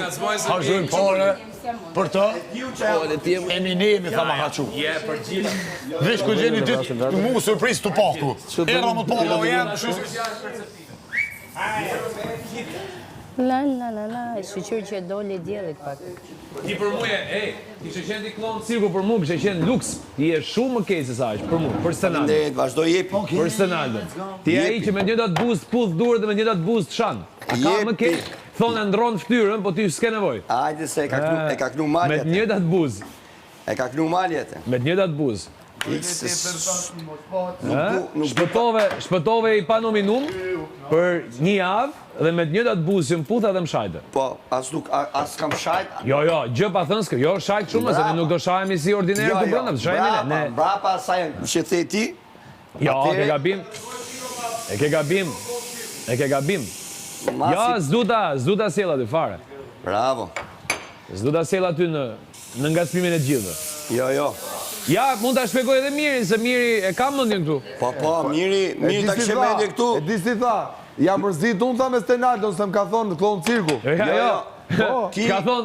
A shujnë pare për të Eminemi tha ma haqu. Vesh ku gjeni ty mu surpriz të paktu. Era më të paktu jenë. La, shqyqyr që doli djelit pak. Ti për mu kishe qenë ti klonë cirku për mu, kishe qenë luks. Ti e shumë më kejtë se sa është, për mu, për Stenaldo. Vazhdo jepi. Për Stenaldo. Ti e i që me një do të buzë puth durë dhe me një do të buzë të shanë. A ka më kejtë? Thonë e ndronë ftyrën, po ty s'ke nevoj. Ajde se e ka knu maljet. Me një do të buzë. E ka knu maljet. Me një do të buzë. Shpëtove i pa nominum për një javë dhe me një do të buzë që më putha dhe më shajtë. Po, as kam shajt. Jo, gjë pa thënë s'ke, jo shajtë shumë, se ne nuk do shajemi si ordinerë të brënda, shajemi ne. Brapa, saj që the ti. Jo, ke gabim. Ja, zduta sela ty fare. Bravo. Zduta sela ty në ngacmimin e gjithë. Jo. Ja, mund të shpjegoj edhe Miri, se Miri e kam mendjen këtu. Po, Miri ta kishe mendje këtu. E di si tha, jam mërzit unë tha me Stenaldo, se më ka thonë klonë cirku. Jo.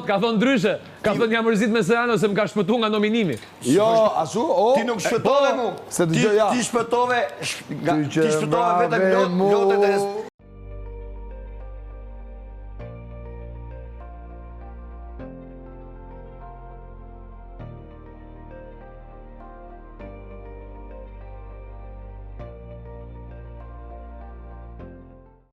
Ka thonë ndryshe. Ka thonë jam mërzit me Stenaldo se më ka shpëtu nga nominimi. Jo, ashtu, Ti nuk shpëtove mu. Ti shpëtove vetëm lotet e